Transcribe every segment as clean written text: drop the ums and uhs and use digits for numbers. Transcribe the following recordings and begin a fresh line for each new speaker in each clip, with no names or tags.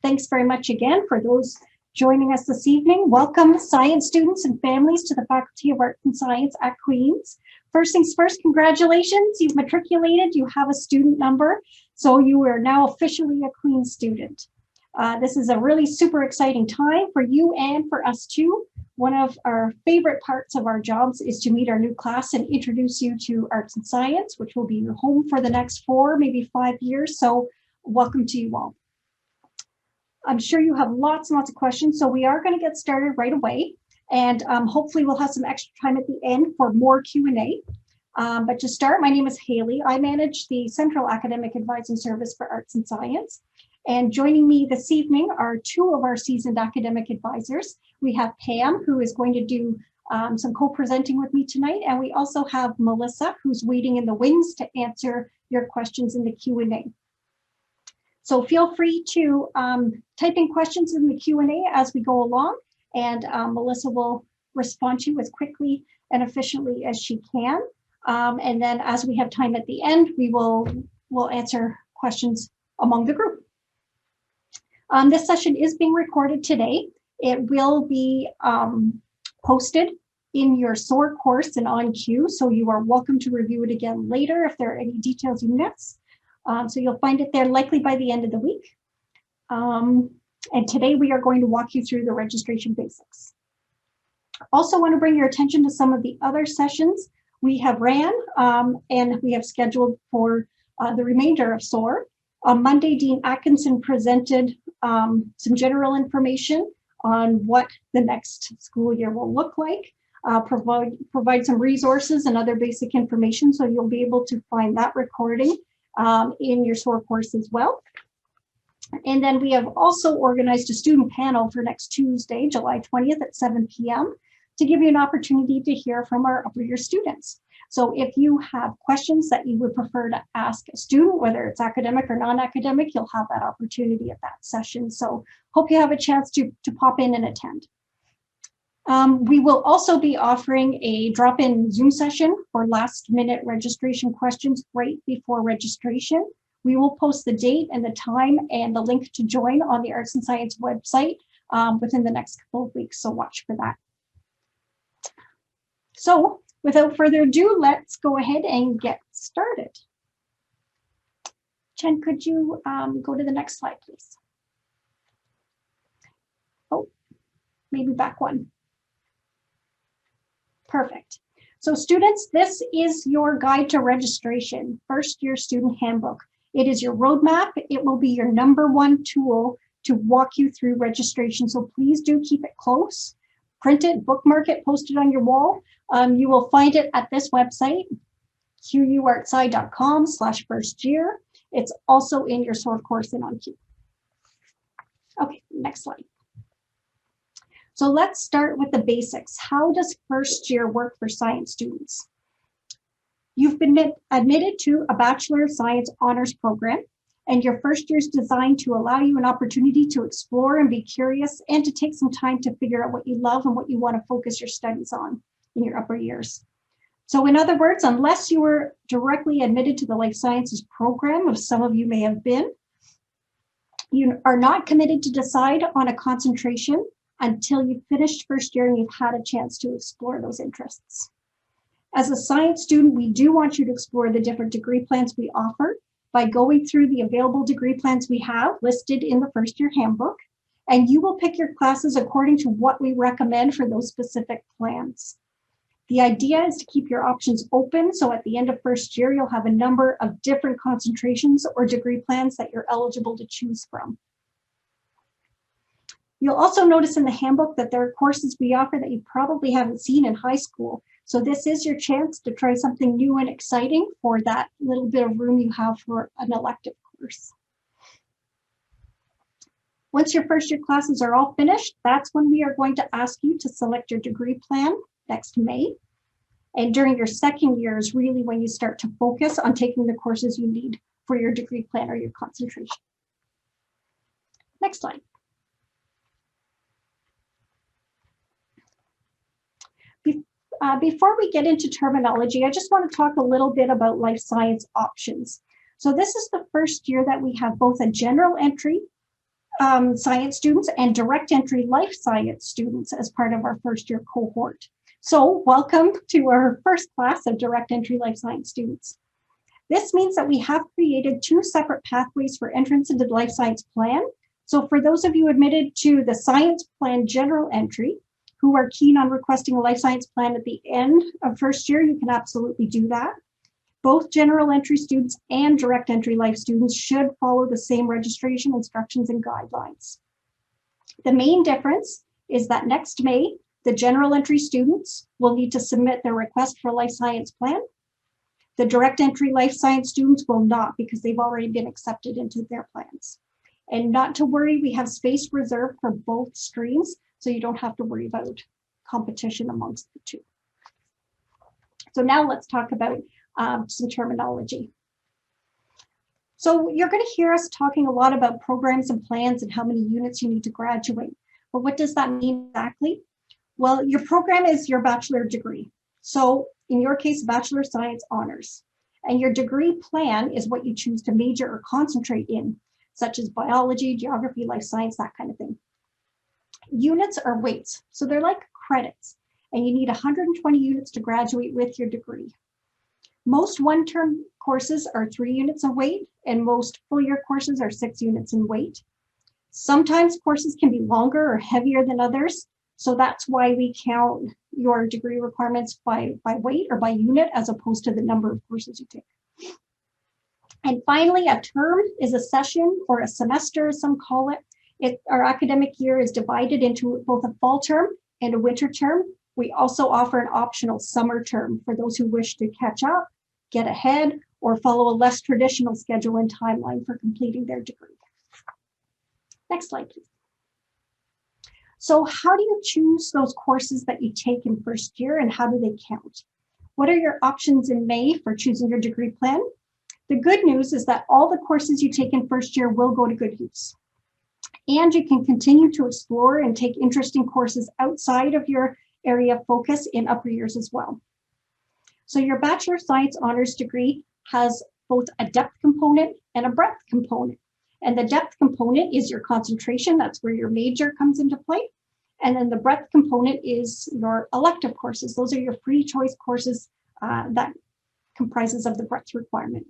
Thanks very much again for those joining us this evening. Welcome, science students and families, to the Faculty of Arts and Science at Queen's. First things first, congratulations, you've matriculated, you have a student number, so you are now officially a Queen's student. This is a really super exciting time for you and for us too. One of our favorite parts of our jobs is to meet our new class and introduce you to arts and science, which will be your home for the next 4, maybe 5 years. So welcome to you all. I'm sure you have lots and lots of questions, so we are going to get started right away. And hopefully we'll have some extra time at the end for more Q&A. But to start, my name is Haley. I manage the Central Academic Advising Service for Arts and Science. And joining me this evening are 2 of our seasoned academic advisors. We have Pam, who is going to do some co-presenting with me tonight. And we also have Melissa, who's waiting in the wings to answer your questions in the Q&A. So feel free to type in questions in the Q&A as we go along, and Melissa will respond to you as quickly and efficiently as she can. And then as we have time at the end, we'll answer questions among the group. This session is being recorded today. It will be posted in your SOAR course and on cue, so you are welcome to review it again later if there are any details you missed. So you'll find it there likely by the end of the week. And today we are going to walk you through the registration basics. Also want to bring your attention to some of the other sessions we have ran and we have scheduled for the remainder of SOAR. On Monday, Dean Atkinson presented some general information on what the next school year will look like, provide some resources and other basic information, so you'll be able to find that recording in your SOAR course as well. And then we have also organized a student panel for next Tuesday, July 20th at 7 p.m. to give you an opportunity to hear from our upper year students. So if you have questions that you would prefer to ask a student, whether it's academic or non-academic, you'll have that opportunity at that session. So hope you have a chance to pop in and attend. We will also be offering a drop-in Zoom session for last-minute registration questions right before registration. We will post the date and the time and the link to join on the Arts and Science website within the next couple of weeks, so watch for that. So without further ado, let's go ahead and get started. Chen, could you go to the next slide, please? Oh, maybe back one. Perfect. So students, this is your guide to registration, first year student handbook. It is your roadmap. It will be your #1 tool to walk you through registration. So please do keep it close, print it, bookmark it, post it on your wall. You will find it at this website, quartsci.com/firstyear. It's also in your SOAR course and on cue. Okay, next slide. So let's start with the basics. How does first year work for science students? You've been admitted to a Bachelor of Science honors program, and your first year is designed to allow you an opportunity to explore and be curious and to take some time to figure out what you love and what you want to focus your studies on in your upper years. So in other words, unless you were directly admitted to the Life Sciences program, as some of you may have been, you are not committed to decide on a concentration until you've finished first year and you've had a chance to explore those interests. As a science student, we do want you to explore the different degree plans we offer by going through the available degree plans we have listed in the first year handbook, and you will pick your classes according to what we recommend for those specific plans. The idea is to keep your options open, so at the end of first year, you'll have a number of different concentrations or degree plans that you're eligible to choose from. You'll also notice in the handbook that there are courses we offer that you probably haven't seen in high school. So this is your chance to try something new and exciting for that little bit of room you have for an elective course. Once your first year classes are all finished, that's when we are going to ask you to select your degree plan next May. And during your second year is really when you start to focus on taking the courses you need for your degree plan or your concentration. Next slide. Before we get into terminology, I just want to talk a little bit about life science options. So this is the first year that we have both a general entry science students and direct entry life science students as part of our first year cohort. So welcome to our first class of direct entry life science students. This means that we have created two separate pathways for entrance into the life science plan. So for those of you admitted to the science plan general entry, who are keen on requesting a life science plan at the end of first year, you can absolutely do that. Both general entry students and direct entry life students should follow the same registration instructions and guidelines. The main difference is that next May, the general entry students will need to submit their request for a life science plan. The direct entry life science students will not, because they've already been accepted into their plans. And not to worry, we have space reserved for both streams, so you don't have to worry about competition amongst the two. So now let's talk about some terminology. So you're going to hear us talking a lot about programs and plans and how many units you need to graduate. But what does that mean exactly? Well, your program is your bachelor degree. So in your case, Bachelor of Science Honors. And your degree plan is what you choose to major or concentrate in, such as biology, geography, life science, that kind of thing. Units are weights, so they're like credits, and you need 120 units to graduate with your degree. Most one-term courses are 3 units of weight, and most full-year courses are 6 units in weight. Sometimes courses can be longer or heavier than others, so that's why we count your degree requirements by weight or by unit as opposed to the number of courses you take. And finally, a term is a session or a semester, as some call it. Our academic year is divided into both a fall term and a winter term. We also offer an optional summer term for those who wish to catch up, get ahead, or follow a less traditional schedule and timeline for completing their degree. Next slide, please. So how do you choose those courses that you take in first year, and how do they count? What are your options in May for choosing your degree plan? The good news is that all the courses you take in first year will go to good use. And you can continue to explore and take interesting courses outside of your area of focus in upper years as well. So your Bachelor of Science Honors degree has both a depth component and a breadth component. And the depth component is your concentration. That's where your major comes into play. And then the breadth component is your elective courses. Those are your free choice courses that comprises of the breadth requirement.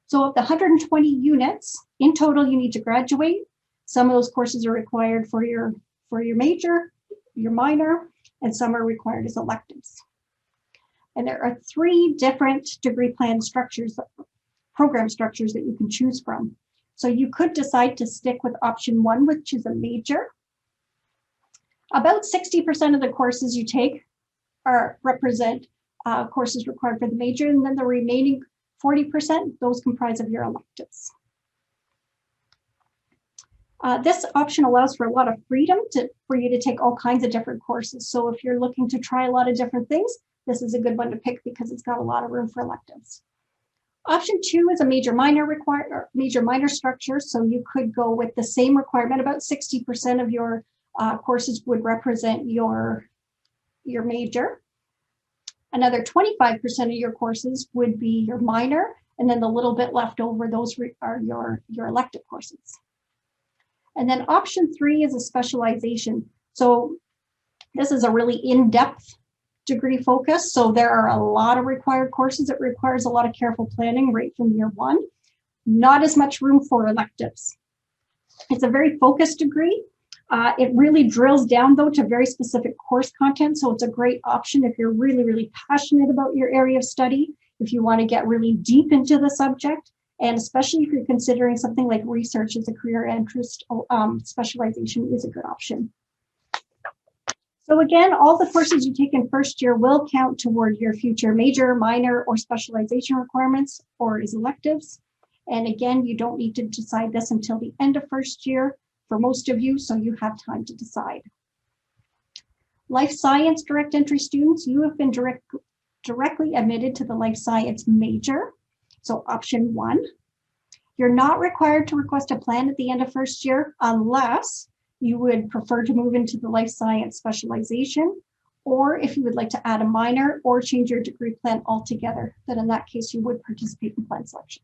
So of the 120 units in total you need to graduate, some of those courses are required for your major, your minor, and some are required as electives. And there are 3 different degree plan structures, program structures that you can choose from. So you could decide to stick with option 1, which is a major. About 60% of the courses you take represent courses required for the major, and then the remaining 40%, those comprise of your electives. This option allows for a lot of freedom for you to take all kinds of different courses. So if you're looking to try a lot of different things, this is a good one to pick because it's got a lot of room for electives. Option 2 is a major minor structure. So you could go with the same requirement. About 60% of your courses would represent your major. Another 25% of your courses would be your minor, and then the little bit left over, those are your elective courses. And then option 3 is a specialization. So this is a really in-depth degree focus. So there are a lot of required courses. It requires a lot of careful planning right from year 1. Not as much room for electives. It's a very focused degree. It really drills down though to very specific course content. So it's a great option if you're really, really passionate about your area of study, if you want to get really deep into the subject, and especially if you're considering something like research as a career interest, specialization is a good option. So again, all the courses you take in first year will count toward your future major, minor, or specialization requirements or as electives. And again, you don't need to decide this until the end of first year for most of you, so you have time to decide. Life science direct entry students, you have been directly admitted to the life science major. So option 1, you're not required to request a plan at the end of first year unless you would prefer to move into the life science specialization, or if you would like to add a minor or change your degree plan altogether, then in that case you would participate in plan selection.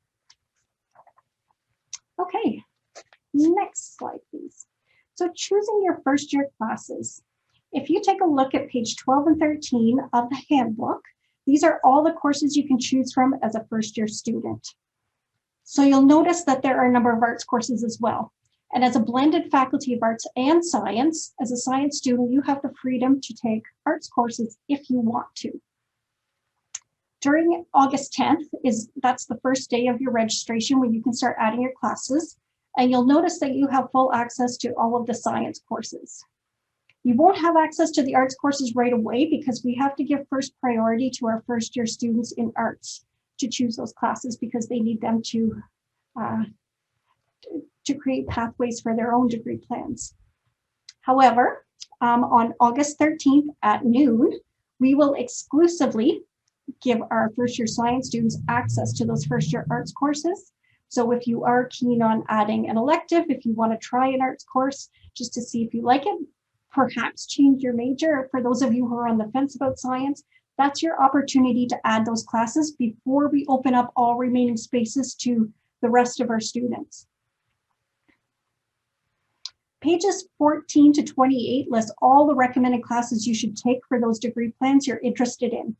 Okay, Next slide, please. So choosing your first year classes. If you take a look at page 12 and 13 of the handbook, these are all the courses you can choose from as a first year student. So you'll notice that there are a number of arts courses as well. And as a blended faculty of arts and science, as a science student, you have the freedom to take arts courses if you want to. During August 10th, that's the first day of your registration when you can start adding your classes. And you'll notice that you have full access to all of the science courses. You won't have access to the arts courses right away because we have to give first priority to our first year students in arts to choose those classes because they need them to create pathways for their own degree plans. However, on August 13th at noon, we will exclusively give our first year science students access to those first year arts courses. So if you are keen on adding an elective, if you want to try an arts course just to see if you like it, perhaps change your major. For those of you who are on the fence about science, that's your opportunity to add those classes before we open up all remaining spaces to the rest of our students. Pages 14 to 28 list all the recommended classes you should take for those degree plans you're interested in.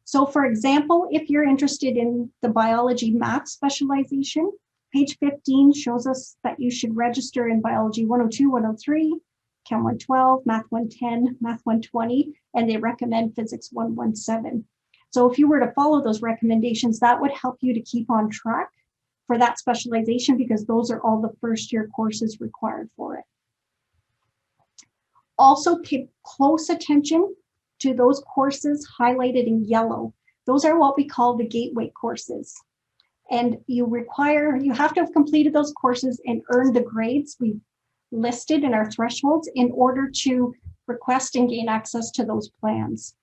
So for example, if you're interested in the biology math specialization, page 15 shows us that you should register in biology 102, 103, Chem 112, Math 110, Math 120, and they recommend Physics 117. So if you were to follow those recommendations, that would help you to keep on track for that specialization because those are all the first year courses required for it. Also pay close attention to those courses highlighted in yellow. Those are what we call the gateway courses. And you have to have completed those courses and earned the grades we've listed in our thresholds in order to request and gain access to those plans.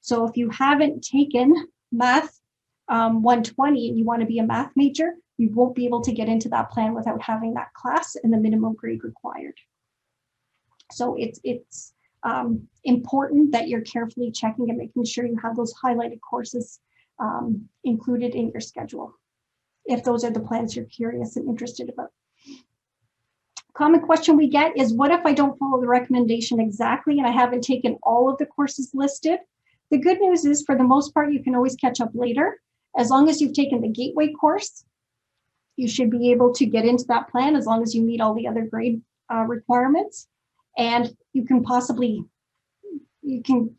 So if you haven't taken Math 120 and you want to be a math major, you won't be able to get into that plan without having that class and the minimum grade required. So it's important that you're carefully checking and making sure you have those highlighted courses included in your schedule, if those are the plans you're curious and interested about. Common question we get is, what if I don't follow the recommendation exactly and I haven't taken all of the courses listed? The good news is, for the most part, you can always catch up later. As long as you've taken the gateway course, you should be able to get into that plan as long as you meet all the other grade requirements. And you can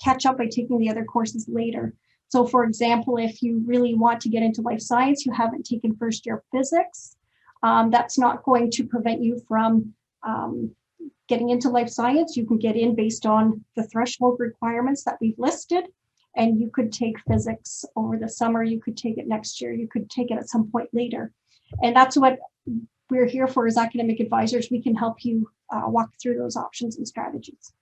catch up by taking the other courses later. So for example, if you really want to get into life science, you haven't taken first year physics, that's not going to prevent you from getting into life science. You can get in based on the threshold requirements that we've listed, and you could take physics over the summer, you could take it next year, you could take it at some point later. And that's what we're here for as academic advisors. We can help you walk through those options and strategies.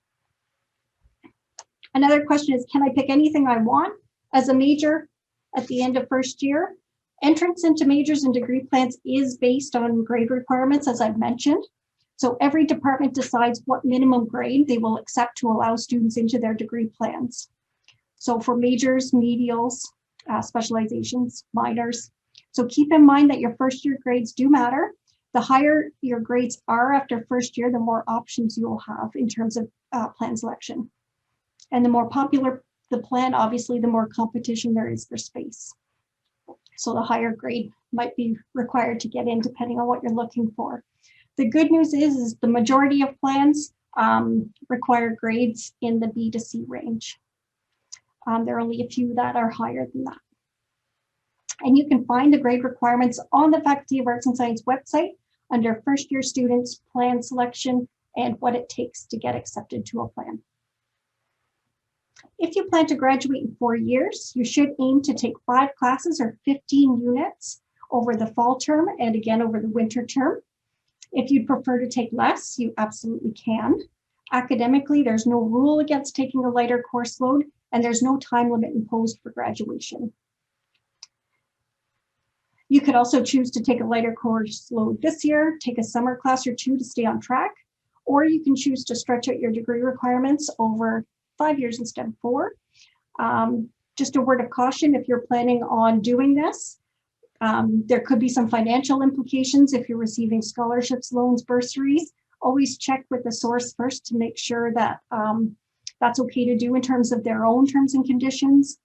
Another question is, can I pick anything I want as a major at the end of first year? Entrance into majors and degree plans is based on grade requirements, as I've mentioned. So every department decides what minimum grade they will accept to allow students into their degree plans. So for majors, medials, specializations, minors. So keep in mind that your first year grades do matter. The higher your grades are after first year, the more options you'll have in terms of plan selection. And the more popular the plan, obviously, the more competition there is for space. So the higher grade might be required to get in depending on what you're looking for. The good news is the majority of plans require grades in the B to C range. There are only a few that are higher than that. And you can find the grade requirements on the Faculty of Arts and Science website under first year students, plan selection, and what it takes to get accepted to a plan. If you plan to graduate in 4 years, you should aim to take 5 classes or 15 units over the fall term and again over the winter term. If you'd prefer to take less, you absolutely can. Academically, there's no rule against taking a lighter course load, and there's no time limit imposed for graduation. You could also choose to take a lighter course load this year, take a summer class or 2 to stay on track, or you can choose to stretch out your degree requirements over 5 years instead of 4. Just a word of caution, if you're planning on doing this, There could be some financial implications if you're receiving scholarships, loans, bursaries. Always check with the source first to make sure that that's okay to do in terms of their own terms and conditions.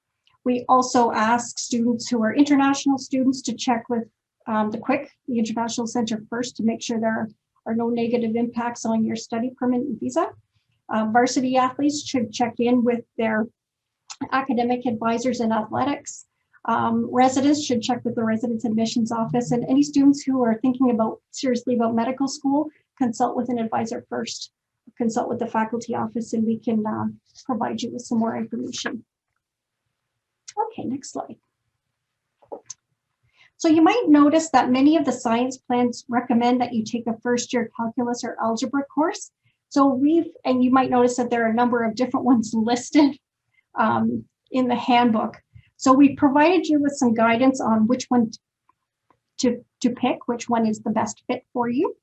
We also ask students who are international students to check with the International Center first to make sure there are no negative impacts on your study permit and visa. Varsity athletes should check in with their academic advisors in athletics. Residents should check with the residence admissions office, and any students who are thinking seriously about medical school, consult with an advisor first, consult with the faculty office, and we can provide you with some more information. Okay, next slide. So you might notice that many of the science plans recommend that you take a first-year calculus or algebra course. So and you might notice that there are a number of different ones listed in the handbook. So we provided you with some guidance on which one to pick, which one is the best fit for you.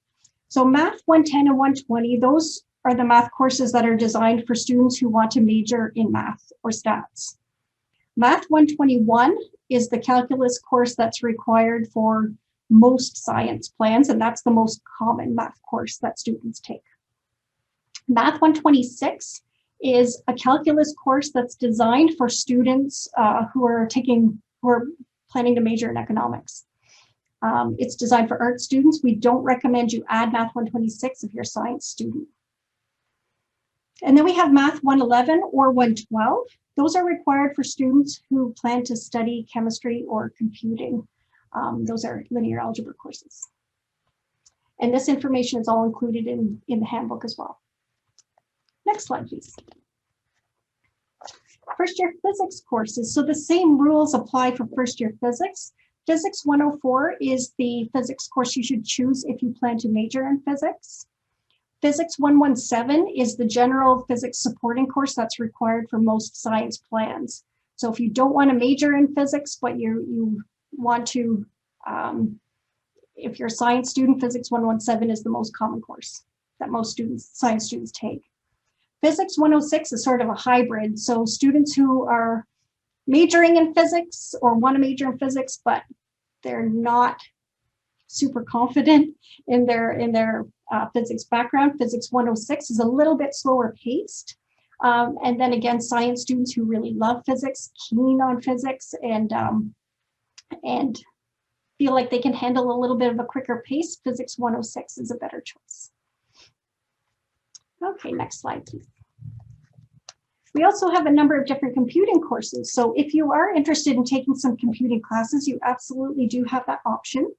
So Math 110 and 120, those are the math courses that are designed for students who want to major in math or stats. Math 121 is the calculus course that's required for most science plans, and that's the most common math course that students take. Math 126 is a calculus course that's designed for students who are planning to major in economics. It's designed for art students. We don't recommend you add Math 126 if you're a science student. And then we have Math 111 or 112. Those are required for students who plan to study chemistry or computing. Those are linear algebra courses. And this information is all included in the handbook as well. Next slide, please. First year physics courses. So the same rules apply for first year physics. Physics 104 is the physics course you should choose if you plan to major in physics. Physics 117 is the general physics supporting course that's required for most science plans. So if you don't want to major in physics, but you want to, if you're a science student, Physics 117 is the most common course that most science students take. Physics 106 is sort of a hybrid. So students who are majoring in physics or want to major in physics, but they're not super confident in their physics background. Physics 106 is a little bit slower paced. And then again, science students who really love physics, keen on physics, and feel like they can handle a little bit of a quicker pace, Physics 106 is a better choice. Okay, next slide, please. We also have a number of different computing courses. So if you are interested in taking some computing classes, you absolutely do have that option.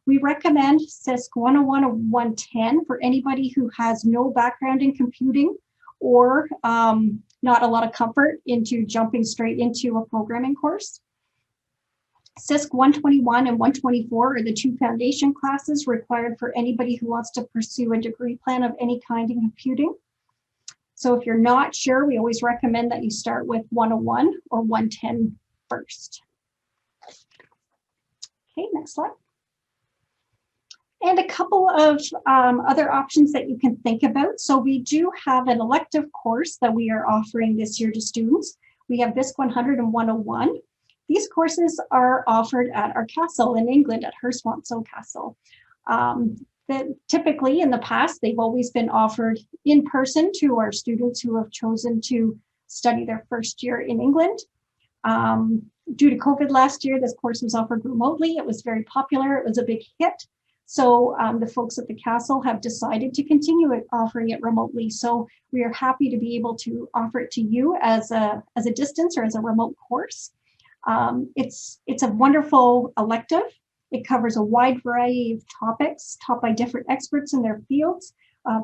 We recommend CISC 101 or 110 for anybody who has no background in computing or not a lot of comfort into jumping straight into a programming course. CISC 121 and 124 are the two foundation classes required for anybody who wants to pursue a degree plan of any kind in computing. So if you're not sure, we always recommend that you start with 101 or 110 first. Okay, next slide. And a couple of other options that you can think about. So we do have an elective course that we are offering this year to students. We have BISC 100 and 101. These courses are offered at our castle in England, at Hurstvonso Castle. Typically in the past, they've always been offered in person to our students who have chosen to study their first year in England. Due to COVID last year, this course was offered remotely. It was very popular. It was a big hit. So the folks at the castle have decided to continue offering it remotely. So we are happy to be able to offer it to you as a distance or as a remote course. It's a wonderful elective. It covers a wide variety of topics taught by different experts in their fields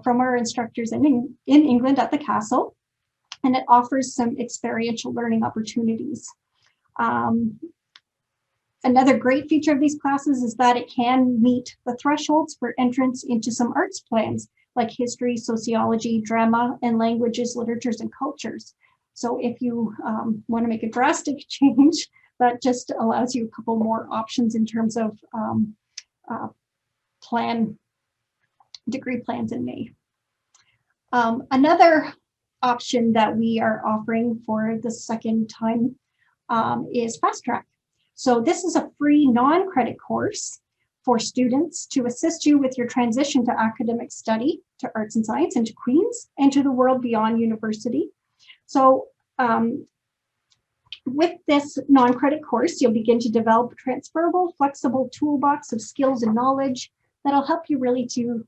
from our instructors in England at the castle. And it offers some experiential learning opportunities. Another great feature of these classes is that it can meet the thresholds for entrance into some arts plans like history, sociology, drama, and languages, literatures, and cultures. So if you want to make a drastic change, that just allows you a couple more options in terms of degree plans in May. Another option that we are offering for the second time is Fast Track. So this is a free non-credit course for students to assist you with your transition to academic study, to arts and science, and to Queen's, and to the world beyond university. So with this non-credit course, you'll begin to develop a transferable, flexible toolbox of skills and knowledge that'll help you really to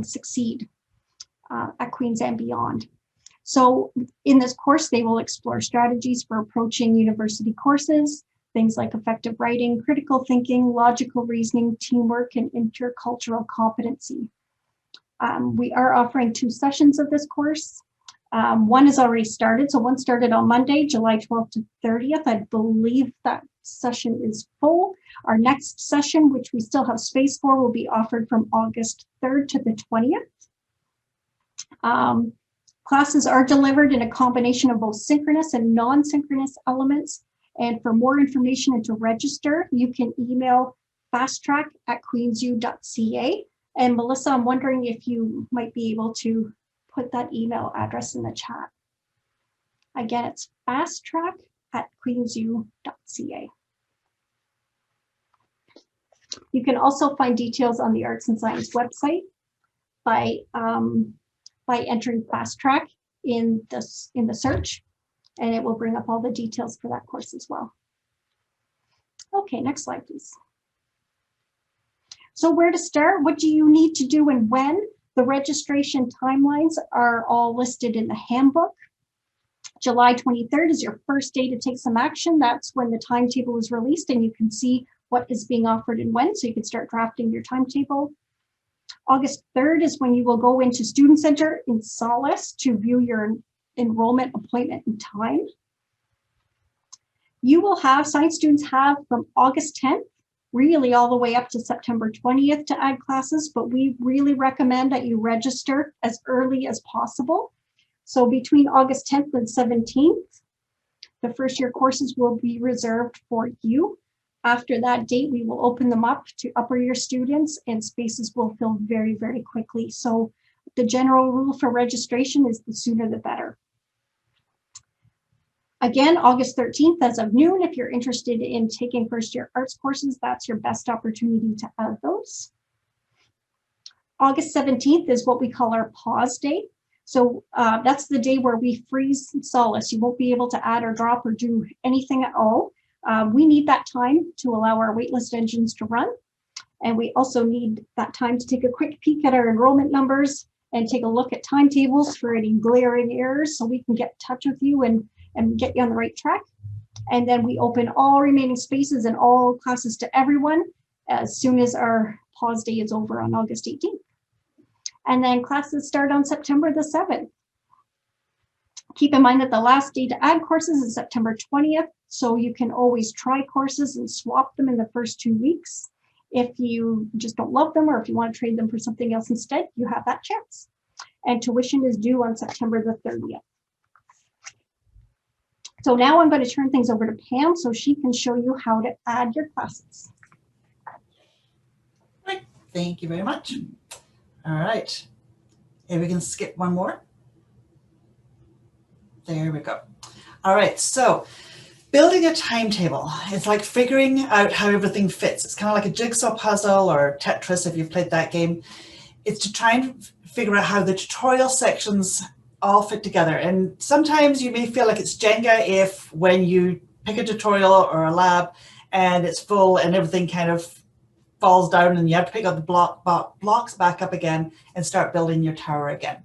succeed at Queen's and beyond. So in this course, they will explore strategies for approaching university courses, things like effective writing, critical thinking, logical reasoning, teamwork, and intercultural competency. We are offering 2 sessions of this course. One is already started. So one started on Monday, July 12th to 30th. I believe that session is full. Our next session, which we still have space for, will be offered from August 3rd to the 20th. Classes are delivered in a combination of both synchronous and non-synchronous elements. And for more information and to register, you can email fasttrack@queensu.ca. And Melissa, I'm wondering if you might be able to put that email address in the chat. Again, it's fasttrack@queensu.ca. You can also find details on the Arts and Science website by entering Fast Track in the search, and it will bring up all the details for that course as well. Okay, next slide, please. So where to start? What do you need to do and when? The registration timelines are all listed in the handbook. July 23rd is your first day to take some action. That's when the timetable is released and you can see what is being offered and when, so you can start drafting your timetable. August 3rd is when you will go into Student Center in Solace to view your enrollment appointment and time. You will have, science students have from August 10th, really all the way up to September 20th to add classes, but we really recommend that you register as early as possible. So between August 10th and 17th, the first year courses will be reserved for you. After that date, we will open them up to upper year students and spaces will fill very, very quickly. So the general rule for registration is the sooner the better. Again, August 13th as of noon, if you're interested in taking first year arts courses, that's your best opportunity to add those. August 17th is what we call our pause day. So that's the day where we freeze Solace. You won't be able to add or drop or do anything at all. We need that time to allow our waitlist engines to run. And we also need that time to take a quick peek at our enrollment numbers and take a look at timetables for any glaring errors so we can get in touch with you and get you on the right track. And then we open all remaining spaces and all classes to everyone as soon as our pause day is over on August 18th. And then classes start on September the 7th. Keep in mind that the last day to add courses is September 20th, so you can always try courses and swap them in the first 2 weeks. If you just don't love them or if you want to trade them for something else instead, you have that chance. And tuition is due on September the 30th. So now I'm going to turn things over to Pam so she can show you how to add your classes.
Right. Thank you very much. All right. And we can skip one more. There we go. All right. So building a timetable, it's like figuring out how everything fits. It's kind of like a jigsaw puzzle or Tetris if you've played that game. It's to try and figure out how the tutorial sections all fit together. And sometimes you may feel like it's Jenga if when you pick a tutorial or a lab and it's full and everything kind of falls down and you have to pick up the blocks back up again and start building your tower again.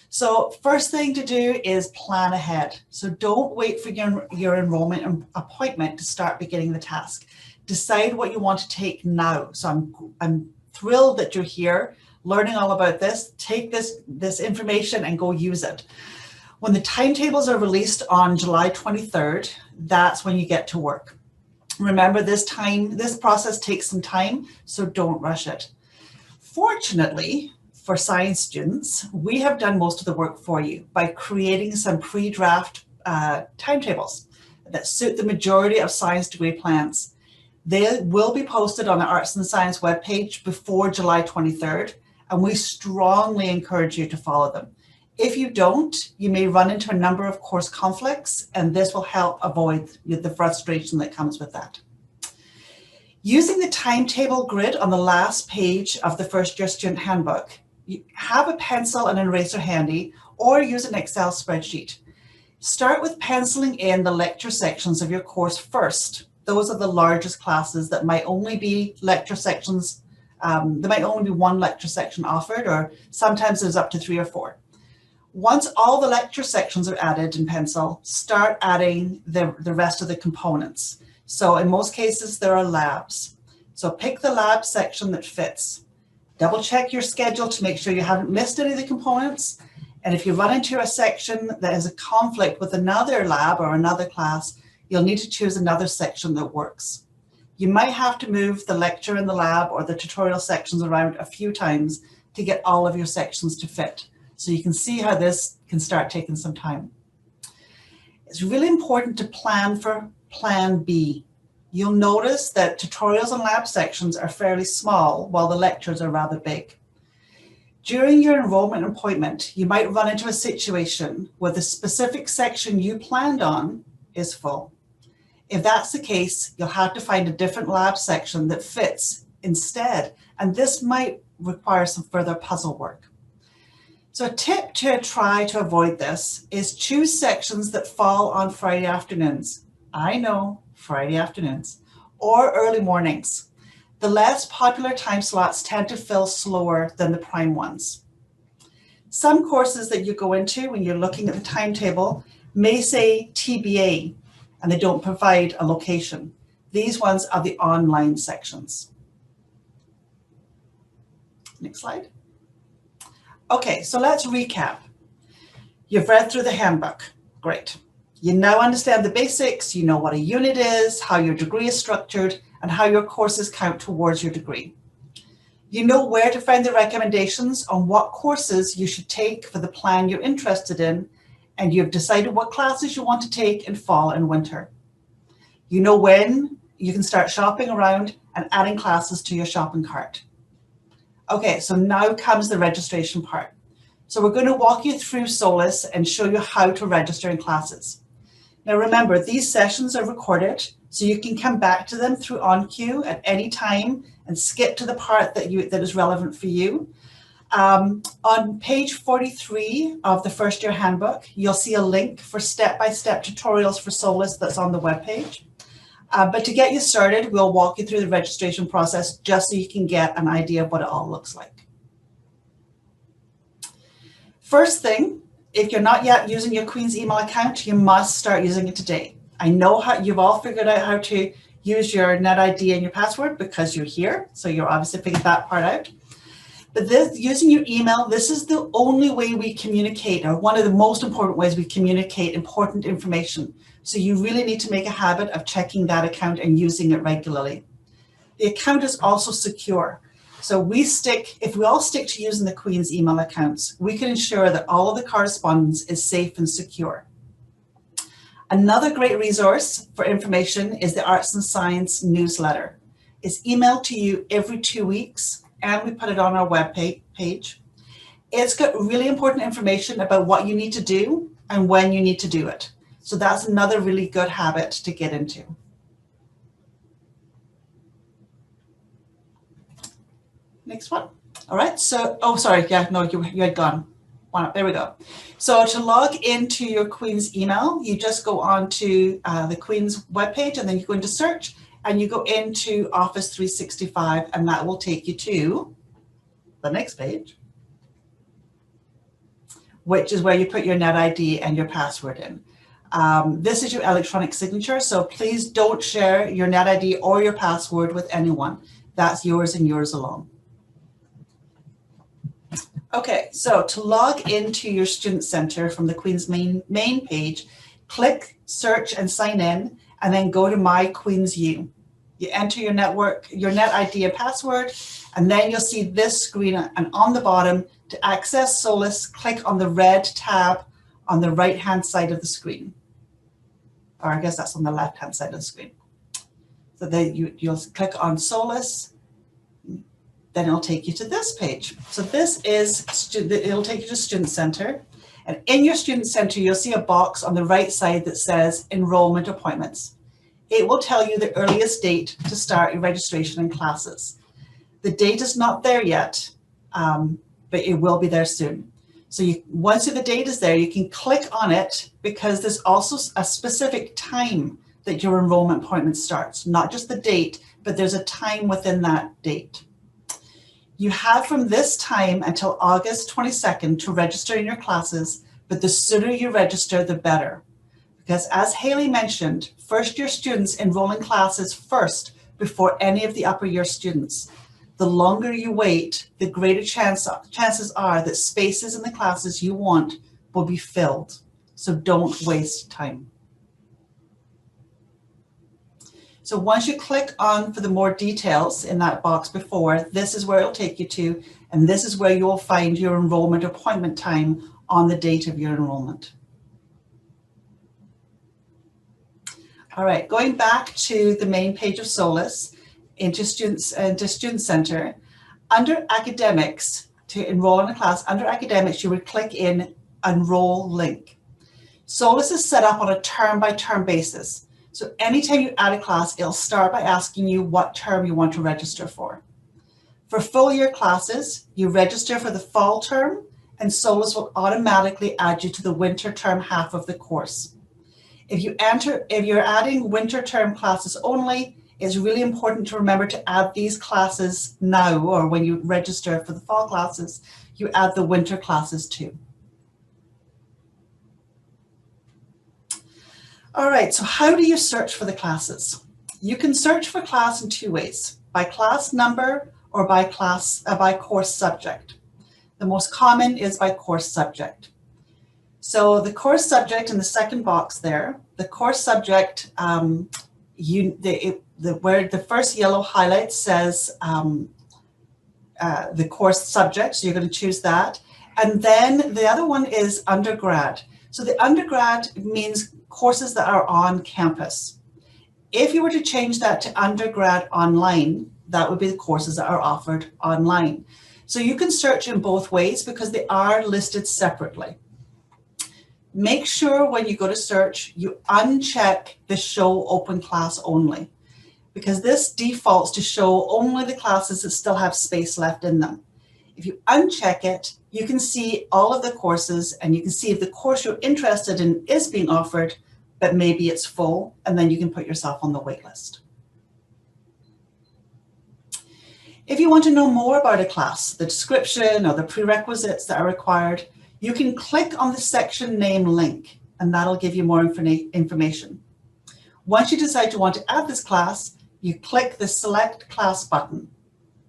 So first thing to do is plan ahead. So don't wait for your enrollment appointment to start beginning the task. Decide what you want to take now. So I'm thrilled that you're here learning all about this. Take this information and go use it. When the timetables are released on July 23rd, that's when you get to work. Remember, this process takes some time, so don't rush it. Fortunately, for science students, we have done most of the work for you by creating some pre-draft timetables that suit the majority of science degree plans. They will be posted on the Arts and Science webpage before July 23rd, and we strongly encourage you to follow them. If you don't, you may run into a number of course conflicts, and this will help avoid the frustration that comes with that. Using the timetable grid on the last page of the first year student handbook, you have a pencil and an eraser handy, or use an Excel spreadsheet. Start with penciling in the lecture sections of your course first. Those are the largest classes that might only be lecture sections. There might only be one lecture section offered, or sometimes there's up to 3 or 4. Once all the lecture sections are added in pencil, start adding the rest of the components. So in most cases, there are labs. So pick the lab section that fits. Double check your schedule to make sure you haven't missed any of the components. And if you run into a section that has a conflict with another lab or another class, you'll need to choose another section that works. You might have to move the lecture and the lab or the tutorial sections around a few times to get all of your sections to fit. So you can see how this can start taking some time. It's really important to plan for Plan B. You'll notice that tutorials and lab sections are fairly small while the lectures are rather big. During your enrollment appointment, you might run into a situation where the specific section you planned on is full. If that's the case, you'll have to find a different lab section that fits instead, and this might require some further puzzle work. So a tip to try to avoid this is choose sections that fall on Friday afternoons. I know, Friday afternoons, or early mornings. The less popular time slots tend to fill slower than the prime ones. Some courses that you go into when you're looking at the timetable may say TBA, and they don't provide a location. These ones are the online sections. Next slide. Okay, so let's recap. You've read through the handbook. Great. You now understand the basics. You know what a unit is, how your degree is structured, and how your courses count towards your degree. You know where to find the recommendations on what courses you should take for the plan you're interested in, and you've decided what classes you want to take in fall and winter. You know when you can start shopping around and adding classes to your shopping cart. Okay, so now comes the registration part. So we're going to walk you through Solus and show you how to register in classes. Now remember, these sessions are recorded, so you can come back to them through OnCue at any time and skip to the part that is relevant for you. On page 43 of the first year handbook, you'll see a link for step-by-step tutorials for Solus that's on the webpage. But to get you started, we'll walk you through the registration process just so you can get an idea of what it all looks like. First thing, if you're not yet using your Queen's email account, you must start using it today. I know you've all figured out how to use your NetID and your password because you're here, so you're obviously figured that part out. But using your email, this is the only way we communicate, or one of the most important ways we communicate important information. So you really need to make a habit of checking that account and using it regularly. The account is also secure. So if we all stick to using the Queen's email accounts, we can ensure that all of the correspondence is safe and secure. Another great resource for information is the Arts and Science newsletter. It's emailed to you every 2 weeks, and we put it on our web page. It's got really important information about what you need to do and when you need to do it. So that's another really good habit to get into. Next one. All right, so, oh, sorry, yeah, no, you had gone. One up, there we go. So to log into your Queen's email, you just go on to the Queen's webpage, and then you go into search, and you go into Office 365, and that will take you to the next page, which is where you put your NetID and your password in. This is your electronic signature, so please don't share your NetID or your password with anyone. That's yours and yours alone. Okay, so to log into your Student Center from the Queen's main page, click Search and Sign In, and then go to My Queen's U. You enter your NetID and password, and then you'll see this screen, and on the bottom, to access Solus, click on the red tab on the right-hand side of the screen. Or I guess that's on the left-hand side of the screen. So then you'll click on Solus, then it'll take you to this page. So this is, it'll take you to Student Center. And in your Student Center, you'll see a box on the right side that says Enrollment Appointments. it will tell you the earliest date to start your registration in classes. The date is not there yet, but it will be there soon. So once the date is there, you can click on it because there's also a specific time that your enrollment appointment starts, not just the date, but there's a time within that date. You have from this time until August 22nd to register in your classes, but the sooner you register, the better. Because as Haley mentioned, first year students enroll in classes first before any of the upper year students. The longer you wait, the greater chances are that spaces in the classes you want will be filled. So don't waste time. So once you click on for the more details in that box before, this is where it'll take you to, and this is where you will find your enrollment appointment time on the date of your enrollment. All right, going back to the main page of Solus, into Student Center, under Academics, to enroll in a class, under Academics, you would click in Enroll Link. Solus is set up on a term-by-term basis. So anytime you add a class, it'll start by asking you what term you want to register for. For full year classes, you register for the fall term, and Solus will automatically add you to the winter term half of the course. If you're adding winter term classes only, it's really important to remember to add these classes now, or when you register for the fall classes, you add the winter classes too. All right, so how do you search for the classes? You can search for class in two ways, by class number or by course subject. The most common is by course subject. So the course subject in the second box there, the course subject, where the first yellow highlight says the course subject, so you're going to choose that. And then the other one is undergrad. So the undergrad means courses that are on campus. If you were to change that to undergrad online, that would be the courses that are offered online. So you can search in both ways because they are listed separately. Make sure when you go to search, you uncheck the show open class only, because this defaults to show only the classes that still have space left in them. If you uncheck it, you can see all of the courses and you can see if the course you're interested in is being offered, but maybe it's full, and then you can put yourself on the wait list. If you want to know more about a class, the description or the prerequisites that are required, you can click on the section name link, and that'll give you more information. Once you decide you want to add this class, you click the Select Class button.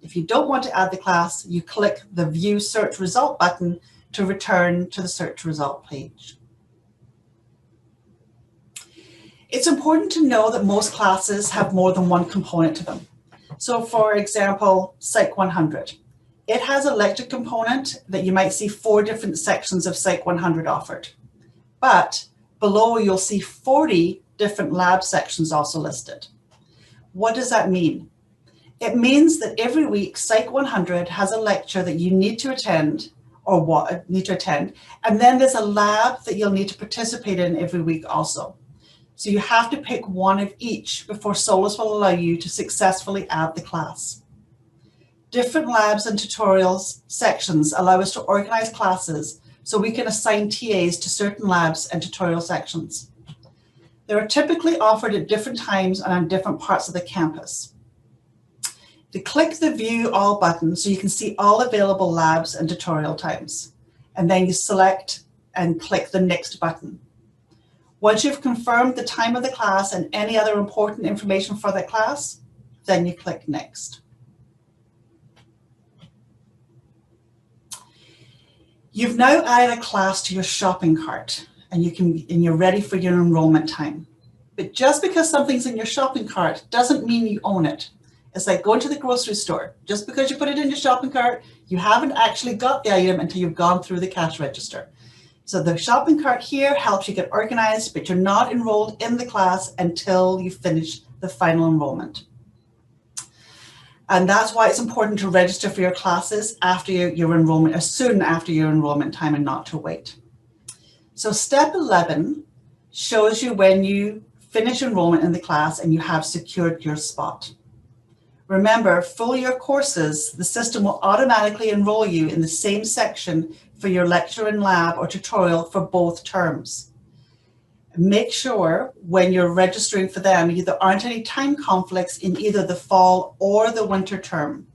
If you don't want to add the class, you click the View Search Result button to return to the search result page. It's important to know that most classes have more than one component to them. So for example, Psych 100. It has a lecture component that you might see 4 different sections of Psych 100 offered. But below you'll see 40 different lab sections also listed. What does that mean? It means that every week Psych 100 has a lecture that you need to attend, and then there's a lab that you'll need to participate in every week also. So you have to pick one of each before Solus will allow you to successfully add the class. Different labs and tutorials sections allow us to organize classes so we can assign TAs to certain labs and tutorial sections. They are typically offered at different times and on different parts of the campus. To click the View All button so you can see all available labs and tutorial times, and then you select and click the Next button. Once you've confirmed the time of the class and any other important information for that class, then you click Next. You've now added a class to your shopping cart, and you're ready for your enrollment time. But just because something's in your shopping cart doesn't mean you own it. It's like going to the grocery store. Just because you put it in your shopping cart, you haven't actually got the item until you've gone through the cash register. So the shopping cart here helps you get organized, but you're not enrolled in the class until you finish the final enrollment. And that's why it's important to register for your classes after your enrollment, as soon after your enrollment time, and not to wait. So step 11 shows you when you finish enrollment in the class and you have secured your spot. Remember, full year courses, the system will automatically enroll you in the same section for your lecture and lab or tutorial for both terms. Make sure when you're registering for them, there aren't any time conflicts in either the fall or the winter term,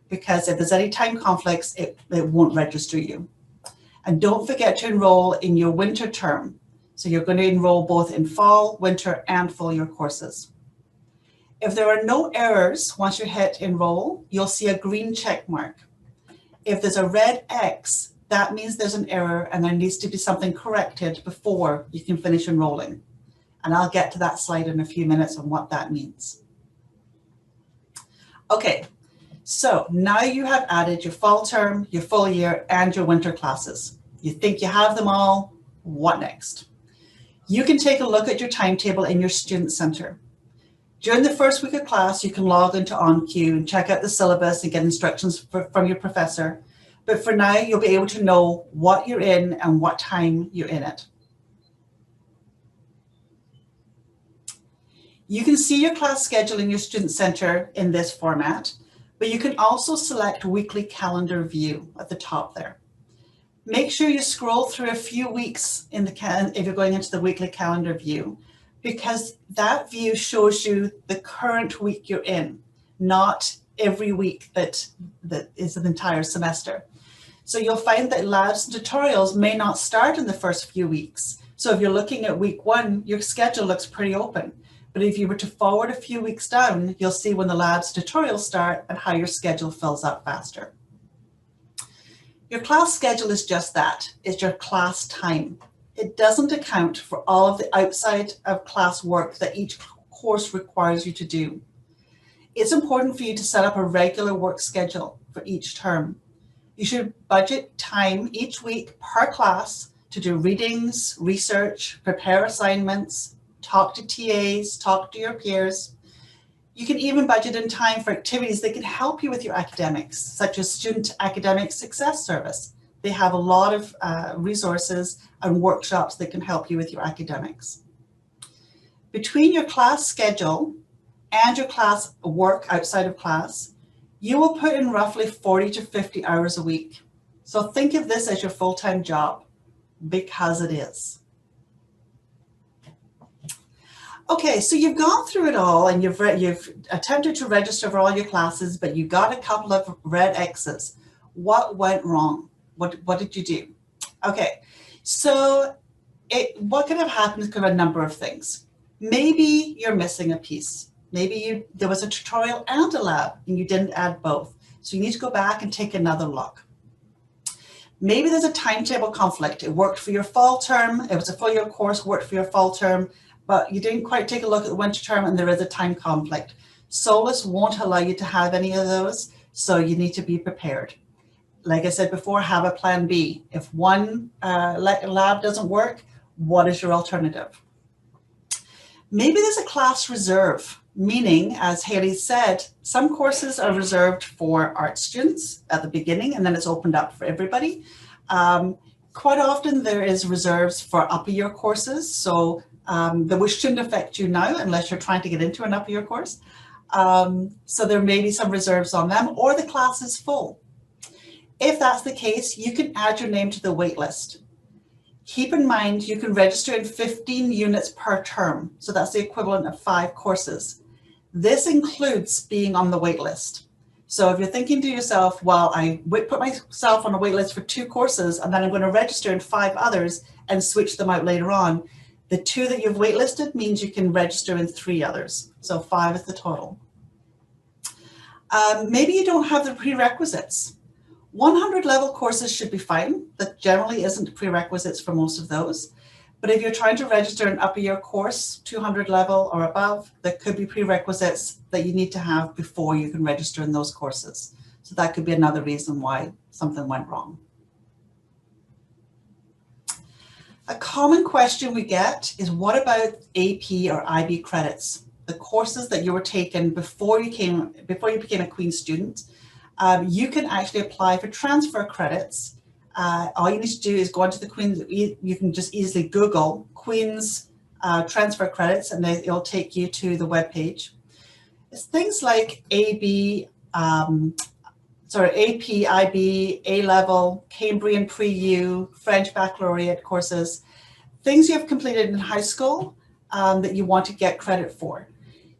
because if there's any time conflicts, it won't register you. And don't forget to enroll in your winter term. So you're going to enroll both in fall, winter, and full year courses. If there are no errors once you hit enroll, you'll see a green check mark. If there's a red X, that means there's an error and there needs to be something corrected before you can finish enrolling. And I'll get to that slide in a few minutes on what that means. Okay, so now you have added your fall term, your full year, and your winter classes. You think you have them all, what next? You can take a look at your timetable in your student center. During the first week of class, you can log into OnQ and check out the syllabus and get instructions from your professor. But for now, you'll be able to know what you're in and what time you're in it. You can see your class schedule in your student center in this format, but you can also select weekly calendar view at the top there. Make sure you scroll through a few weeks in if you're going into the weekly calendar view, because that view shows you the current week you're in, not every week that is an entire semester. So you'll find that labs and tutorials may not start in the first few weeks. So if you're looking at week 1, your schedule looks pretty open. But if you were to forward a few weeks down, you'll see when the labs tutorials start and how your schedule fills up faster. Your class schedule is just that. It's your class time. It doesn't account for all of the outside of class work that each course requires you to do. It's important for you to set up a regular work schedule for each term. You should budget time each week per class to do readings, research, prepare assignments, talk to TAs, talk to your peers. You can even budget in time for activities that can help you with your academics, such as Student Academic Success Service. They have a lot of resources and workshops that can help you with your academics. Between your class schedule and your class work outside of class, you will put in roughly 40 to 50 hours a week. So think of this as your full-time job, because it is. Okay, so you've gone through it all and you've attempted to register for all your classes, but you got a couple of red X's. What went wrong? What did you do? Okay, so what could have happened could have a number of things. Maybe you're missing a piece. Maybe there was a tutorial and a lab and you didn't add both. So you need to go back and take another look. Maybe there's a timetable conflict. It worked for your fall term. It was a full year course, worked for your fall term, but you didn't quite take a look at the winter term and there is a time conflict. Solus won't allow you to have any of those, so you need to be prepared. Like I said before, have a plan B. If one lab doesn't work, what is your alternative? Maybe there's a class reserve, meaning, as Haley said, some courses are reserved for art students at the beginning and then it's opened up for everybody. Quite often there is reserves for upper year courses, so which shouldn't affect you now unless you're trying to get into an upper year course. So there may be some reserves on them, or the class is full. If that's the case, you can add your name to the wait list. Keep in mind, you can register in 15 units per term. So that's the equivalent of 5 courses. This includes being on the wait list. So if you're thinking to yourself, well, I put myself on a wait list for 2 courses and then I'm going to register in 5 others and switch them out later on, the 2 that you've waitlisted means you can register in 3 others. So 5 is the total. Maybe you don't have the prerequisites. 100 level courses should be fine. That generally isn't prerequisites for most of those. But if you're trying to register an upper year course, 200 level or above, there could be prerequisites that you need to have before you can register in those courses. So that could be another reason why something went wrong. A common question we get is, what about AP or IB credits? The courses that you were taking before you became a Queen's student. You can actually apply for transfer credits. All you need to do is go onto the Queen's, you can just easily Google Queen's transfer credits, and it'll take you to the web page. It's things like AP, IB, A-level, Cambrian pre-U, French baccalaureate courses, things you have completed in high school that you want to get credit for.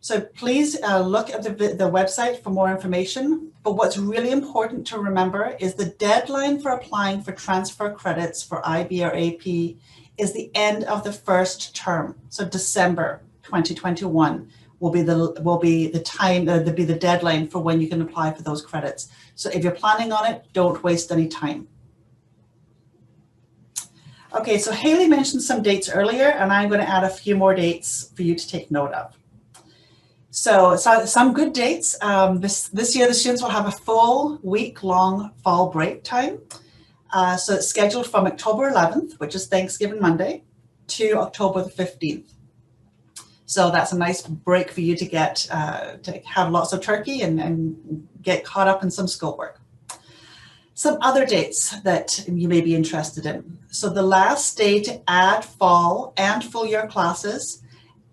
So please look at the website for more information. But what's really important to remember is the deadline for applying for transfer credits for IB or AP is the end of the first term. So December 2021 will be the deadline for when you can apply for those credits. So if you're planning on it, don't waste any time. Okay, so Haley mentioned some dates earlier, and I'm going to add a few more dates for you to take note of. So some good dates. This year, the students will have a full week-long fall break time. So it's scheduled from October 11th, which is Thanksgiving Monday, to October the 15th. So that's a nice break for you to get to have lots of turkey and get caught up in some schoolwork. Some other dates that you may be interested in. So the last day to add fall and full year classes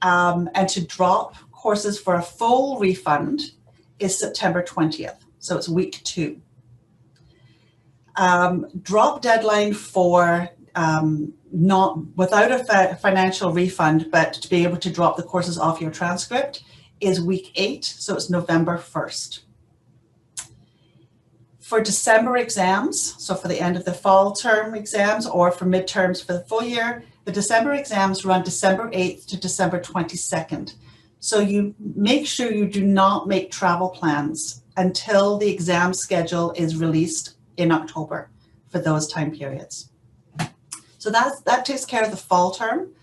and to drop courses for a full refund is September 20th. So it's week 2. Drop deadline for not without a financial refund, but to be able to drop the courses off your transcript is week 8. So it's November 1st. For December exams, so for the end of the fall term exams or for midterms for the full year, the December exams run December 8th to December 22nd. So you make sure you do not make travel plans until the exam schedule is released in October for those time periods. So that takes care of the fall term.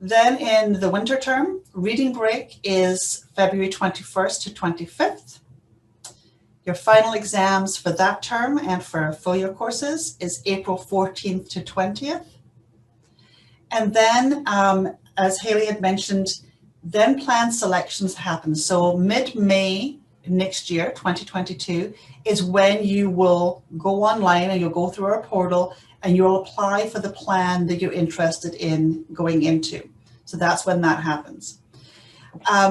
Then in the winter term, reading break is February 21st to 25th. Your final exams for that term and for full year courses is April 14th to 20th. And then, as Haley had mentioned, then planned selections happen. So mid-May next year, 2022, is when you will go online and you'll go through our portal and you'll apply for the plan that you're interested in going into. So that's when that happens.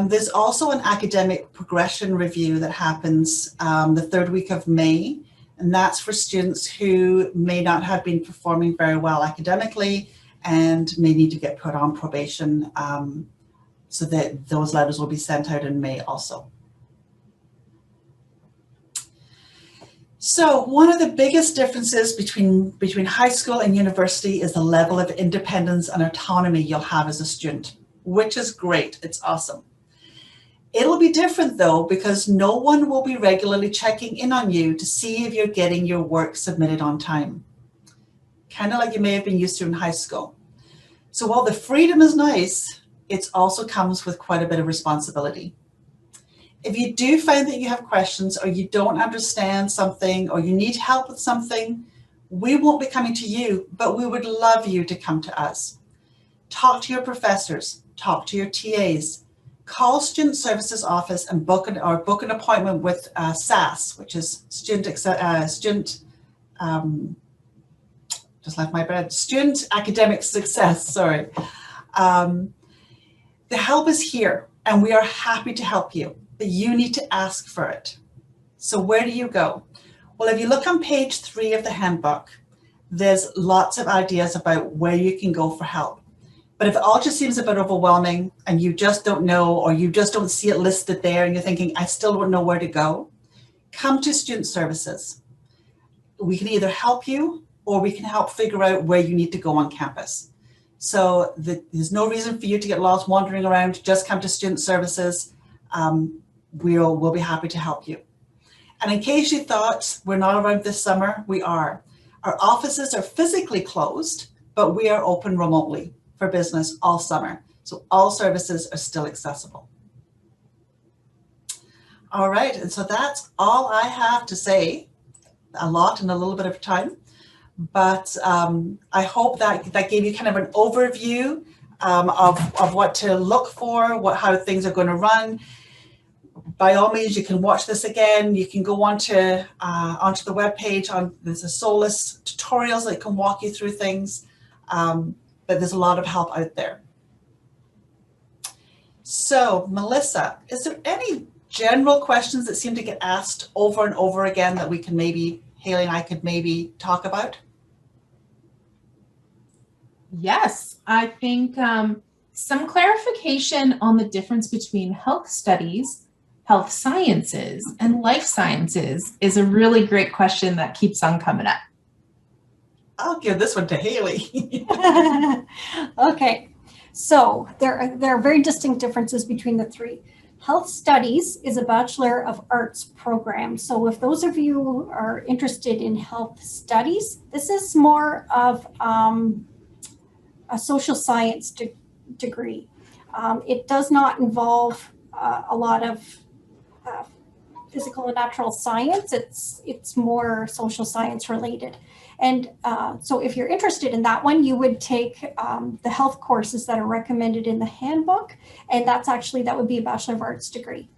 There's also an academic progression review that happens the 3rd week of May, and that's for students who may not have been performing very well academically and may need to get put on probation, so that those letters will be sent out in May also. So one of the biggest differences between high school and university is the level of independence and autonomy you'll have as a student, which is great. It's awesome. It'll be different though, because no one will be regularly checking in on you to see if you're getting your work submitted on time. Kind of like you may have been used to in high school. So while the freedom is nice, it also comes with quite a bit of responsibility. If you do find that you have questions or you don't understand something or you need help with something, we won't be coming to you, but we would love you to come to us. Talk to your professors, talk to your TAs, call Student Services Office and book an appointment with SAS, which is Student Academic Success, sorry. The help is here and we are happy to help you, but you need to ask for it. So where do you go? Well, if you look on page 3 of the handbook, there's lots of ideas about where you can go for help. But if it all just seems a bit overwhelming and you just don't know, or you just don't see it listed there and you're thinking, I still don't know where to go, come to Student Services. We can either help you or we can help figure out where you need to go on campus. So there's no reason for you to get lost wandering around. Just come to Student Services. We'll be happy to help you. And in case you thought we're not around this summer, we are. Our offices are physically closed, but we are open remotely for business all summer. So all services are still accessible. All right, and so that's all I have to say. A lot in a little bit of time. But I hope that gave you kind of an overview of what to look for, how things are going to run. By all means, you can watch this again. You can go onto the webpage. There's a Solus tutorials that can walk you through things. But there's a lot of help out there. So, Melissa, is there any general questions that seem to get asked over and over again that we can maybe, Haley and I could maybe talk about?
Yes, I think some clarification on the difference between health studies, health sciences, and life sciences is a really great question that keeps on coming up.
I'll give this one to Haley.
Okay, so there are very distinct differences between the three. Health Studies is a Bachelor of Arts program. So if those of you who are interested in health studies, this is more of a social science degree. It does not involve a lot of physical and natural science. It's more social science related. And so if you're interested in that one, you would take the health courses that are recommended in the handbook. And that would be a Bachelor of Arts degree.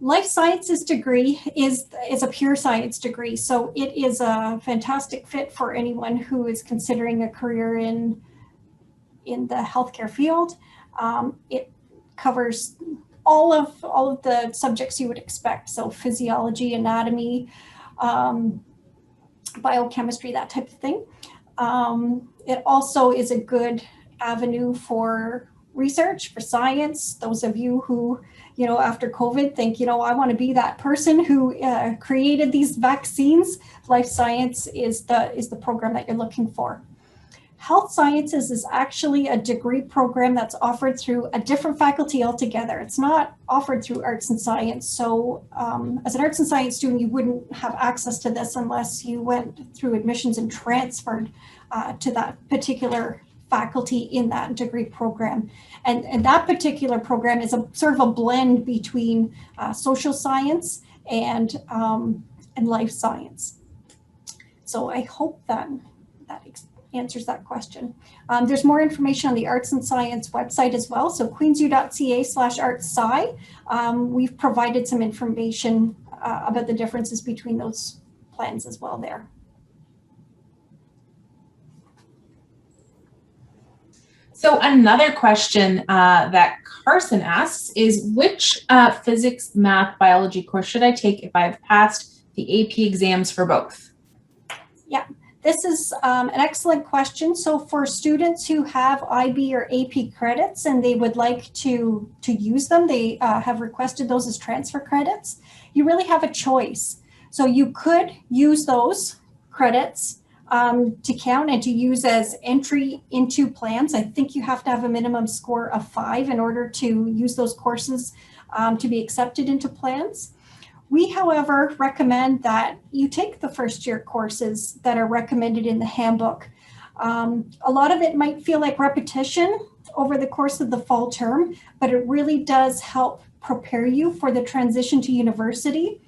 Life sciences degree is a pure science degree. So it is a fantastic fit for anyone who is considering a career in the healthcare field. It covers all of the subjects you would expect. So physiology, anatomy, biochemistry, that type of thing. It also is a good avenue for research, for science. Those of you who, after COVID think, I want to be that person who created these vaccines. Life science is the program that you're looking for. Health sciences is actually a degree program that's offered through a different faculty altogether. It's not offered through arts and science. So as an arts and science student, you wouldn't have access to this unless you went through admissions and transferred to that particular faculty in that degree program. And that particular program is a sort of a blend between social science and life science. So I hope that answers that question. There's more information on the Arts and Science website as well. So queensu.ca/artssci. We've provided some information about the differences between those plans as well there.
So another question that Carson asks is, which physics, math, biology course should I take if I've passed the AP exams for both?
Yeah. This is an excellent question. So for students who have IB or AP credits and they would like to use them, they have requested those as transfer credits, you really have a choice. So you could use those credits to count and to use as entry into plans. I think you have to have a minimum score of 5 in order to use those courses to be accepted into plans. We, however, recommend that you take the first year courses that are recommended in the handbook. A lot of it might feel like repetition over the course of the fall term, but it really does help prepare you for the transition to university.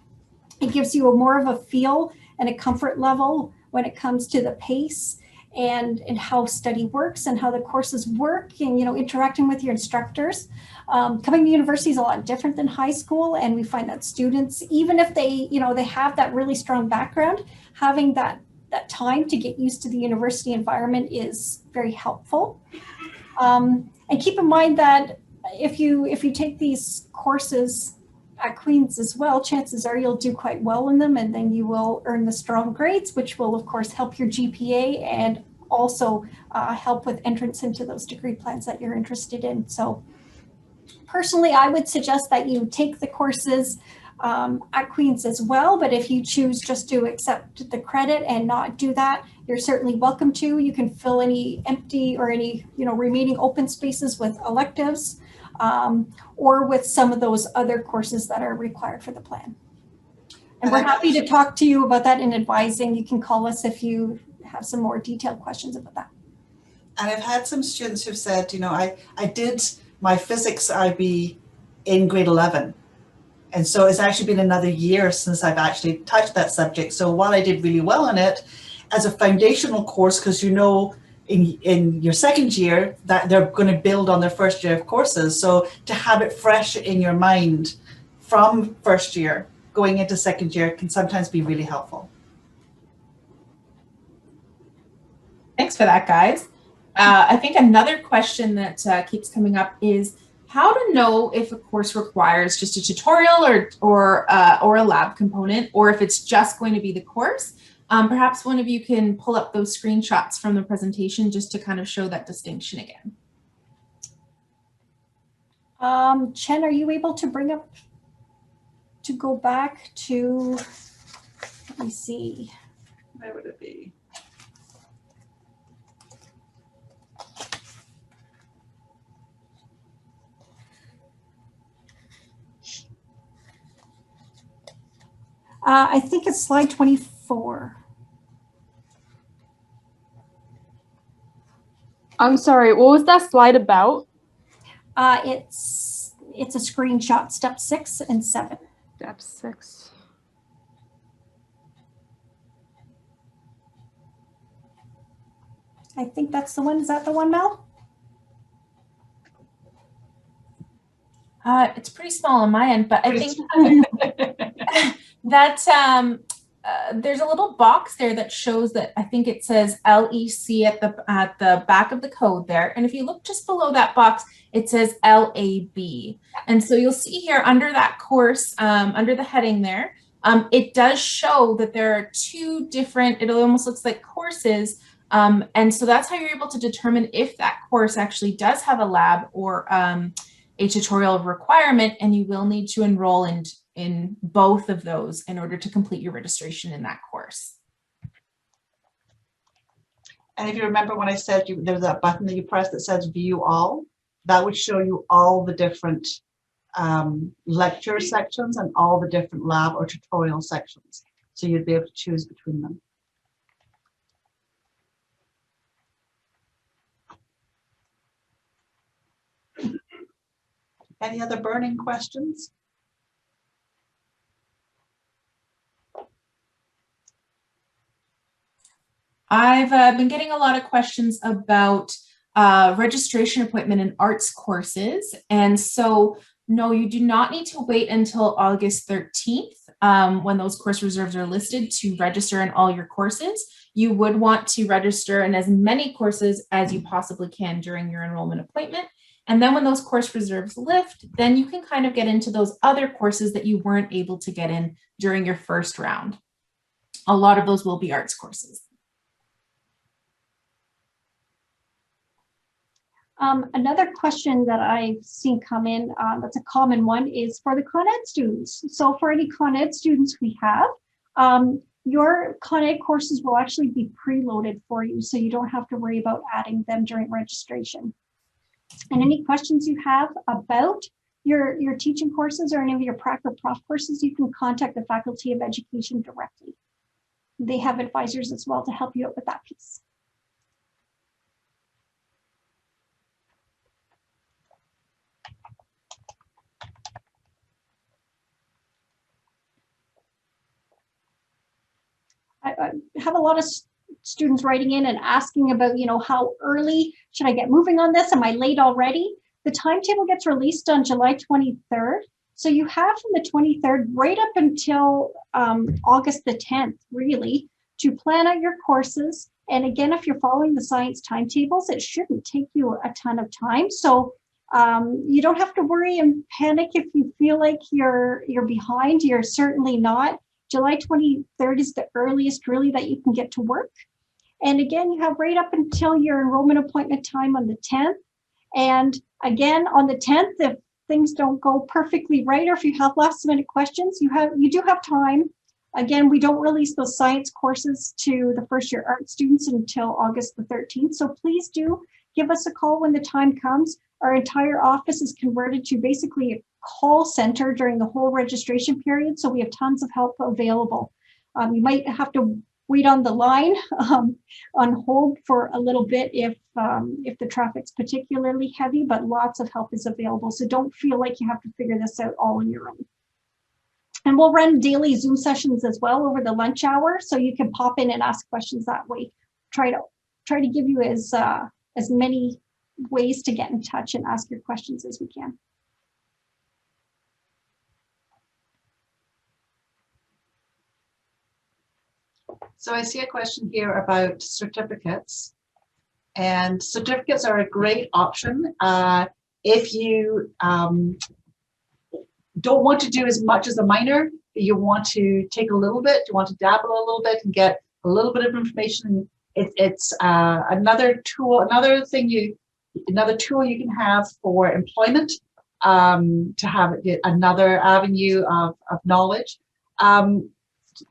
It gives you more of a feel and a comfort level when it comes to the pace and how study works and how the courses work and, interacting with your instructors. Coming to university is a lot different than high school. And we find that students, even if they have that really strong background, having that time to get used to the university environment is very helpful. And keep in mind that if you take these courses at Queen's as well, chances are you'll do quite well in them, and then you will earn the strong grades, which will of course help your GPA and also help with entrance into those degree plans that you're interested in. So personally, I would suggest that you take the courses at Queen's as well, but if you choose just to accept the credit and not do that, you're certainly welcome to. You can fill any empty or any remaining open spaces with electives or with some of those other courses that are required for the plan. And we're happy to talk to you about that in advising. You can call us if you have some more detailed questions about that.
And I've had some students who've said, I did my physics IB in grade 11. And so it's actually been another year since I've actually touched that subject. So while I did really well on it as a foundational course, because in your second year that they're going to build on their first year of courses. So to have it fresh in your mind from first year going into second year can sometimes be really helpful.
Thanks for that, guys. I think another question that keeps coming up is, How to know if a course requires just a tutorial or a lab component, or if it's just going to be the course. Perhaps one of you can pull up those screenshots from the presentation just to kind of show that distinction again.
Chen, are you able to bring up, to go back to, let me see.
Where would it be?
I think it's slide 24.
I'm sorry, what was that slide about?
It's a screenshot, step 6 and 7.
Step 6.
I think that's the one. Is that the one, Mel?
It's pretty small on my end, but I think that there's a little box there that shows that I think it says LEC at the back of the code there. And if you look just below that box, it says LAB. And so you'll see here under that course, under the heading there, it does show that there are 2 different, it almost looks like courses. And so that's how you're able to determine if that course actually does have a lab or a tutorial requirement, and you will need to enroll in both of those in order to complete your registration in that course.
And if you remember when I said there's that button that you press that says view all, that would show you all the different lecture sections and all the different lab or tutorial sections. So you'd be able to choose between them. Any other burning questions?
I've been getting a lot of questions about registration appointment in arts courses. And so, no, you do not need to wait until August 13th when those course reserves are listed to register in all your courses. You would want to register in as many courses as you possibly can during your enrollment appointment. And then when those course reserves lift, then you can kind of get into those other courses that you weren't able to get in during your first round. A lot of those will be arts courses.
Another question that I've seen come in, that's a common one, is for the Con Ed students. So for any Con Ed students we have, your Con Ed courses will actually be preloaded for you, so you don't have to worry about adding them during registration. And any questions you have about your teaching courses or any of your prac or prof courses, you can contact the Faculty of Education directly. They have advisors as well to help you out with that piece. I have a lot of students writing in and asking about, how early should I get moving on this? Am I late already? The timetable gets released on July 23rd. So you have from the 23rd right up until August the 10th, really, to plan out your courses. And again, if you're following the science timetables, it shouldn't take you a ton of time. So you don't have to worry and panic if you feel like you're behind. You're certainly not. July 23rd is the earliest really that you can get to work. And again, you have right up until your enrollment appointment time on the 10th. And again, on the 10th, if things don't go perfectly right, or if you have last minute questions, you do have time. Again, we don't release those science courses to the first year art students until August the 13th. So please do give us a call when the time comes. Our entire office is converted to basically a call center during the whole registration period. So we have tons of help available. You might have to wait on the line on hold for a little bit if the traffic's particularly heavy, but lots of help is available. So don't feel like you have to figure this out all on your own. And we'll run daily Zoom sessions as well over the lunch hour, so you can pop in and ask questions that way. Try to give you as many ways to get in touch and ask your questions as we can.
So I see a question here about certificates, and certificates are a great option. If you don't want to do as much as a minor, you want to take a little bit, you want to dabble a little bit and get a little bit of information. It's another tool, another tool you can have for employment, to have another avenue of knowledge.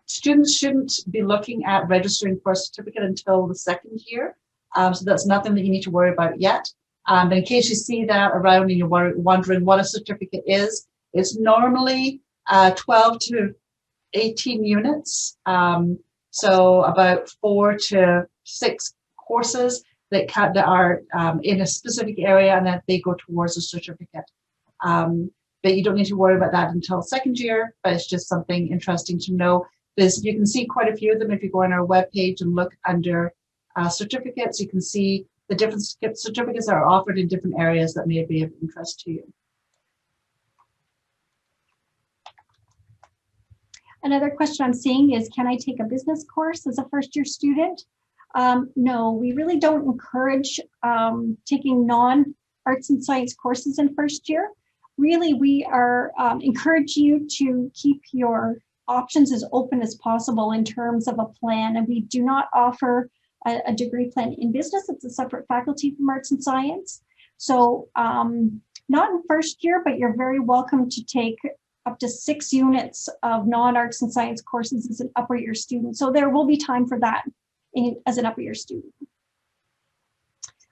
Students shouldn't be looking at registering for a certificate until the second year. So that's nothing that you need to worry about yet. But in case you see that around and you're wondering what a certificate is, it's normally 12 to 18 units. So about 4 to 6 courses that are in a specific area, and that they go towards a certificate. But you don't need to worry about that until second year, but it's just something interesting to know. You can see quite a few of them if you go on our webpage and look under certificates. You can see the different certificates that are offered in different areas that may be of interest to you.
Another question I'm seeing is, can I take a business course as a first-year student? No, we really don't encourage taking non-arts and science courses in first year. Really, we are encourage you to keep your options as open as possible in terms of a plan, and we do not offer a degree plan in business. It's a separate faculty from arts and science. So not in first year, but you're very welcome to take up to 6 units of non-arts and science courses as an upper year student. So there will be time for that as an upper year student.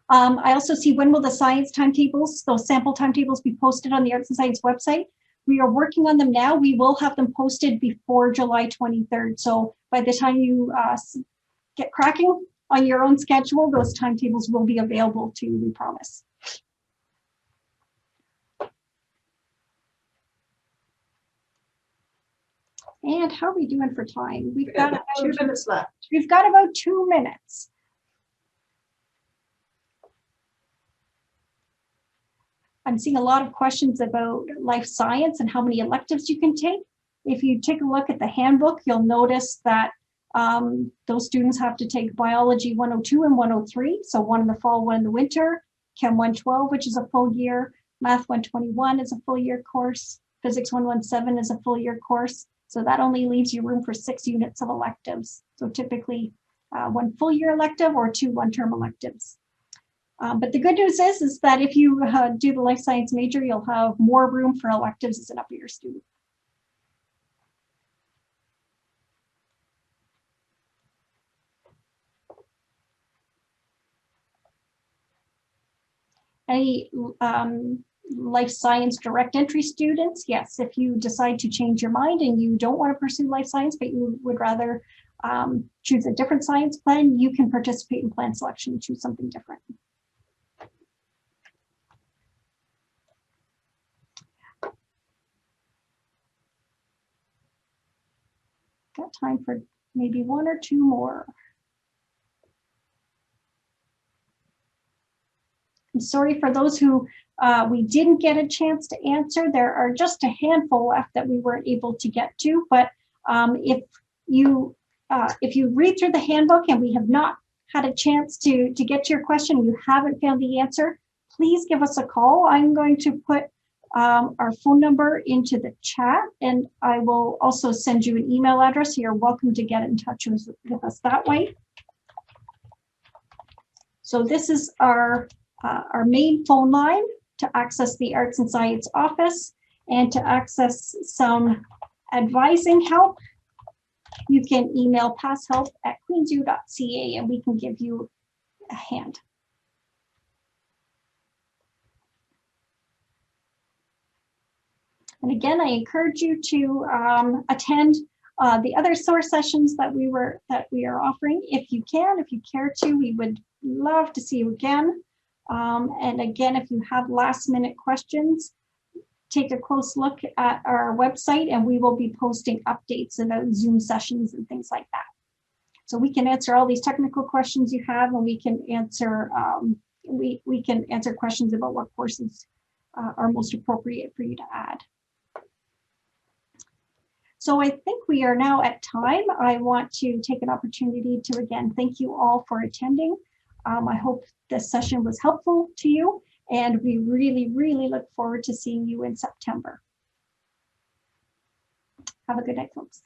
I also see, when will the science timetables, those sample timetables, be posted on the Arts and Science website? We are working on them now. We will have them posted before July 23rd. So by the time you get cracking on your own schedule, those timetables will be available to you, we promise. And how are we doing for time? We've got about
2 minutes left.
We've got about 2 minutes. I'm seeing a lot of questions about life science and how many electives you can take. If you take a look at the handbook, you'll notice that those students have to take biology 102 and 103. So one in the fall, one in the winter, Chem 112, which is a full year, Math 121 is a full year course, Physics 117 is a full year course. So that only leaves you room for 6 units of electives. So typically 1 full year elective or 2 one-term electives. But the good news is that if you do the life science major, you'll have more room for electives as an upper year student. Any life science direct entry students? Yes, if you decide to change your mind and you don't want to pursue life science, but you would rather choose a different science plan, you can participate in plan selection and choose something different. Got time for maybe 1 or 2 more. I'm sorry for those who we didn't get a chance to answer. There are just a handful left that we weren't able to get to, but if you read through the handbook and we have not had a chance to get to your question, you haven't found the answer, please give us a call. I'm going to put our phone number into the chat, and I will also send you an email address. So you're welcome to get in touch with us that way. So this is our main phone line to access the Arts and Science office, and to access some advising help, you can email passhelp@queensu.ca and we can give you a hand. And again, I encourage you to attend the other source sessions that we are offering. If you can, if you care to, we would love to see you again. And again, if you have last minute questions, take a close look at our website and we will be posting updates about Zoom sessions and things like that. So we can answer all these technical questions you have, and we can answer we can answer questions about what courses are most appropriate for you to add. So I think we are now at time. I want to take an opportunity to again thank you all for attending. I hope this session was helpful to you. And we really, really look forward to seeing you in September. Have a good night, folks.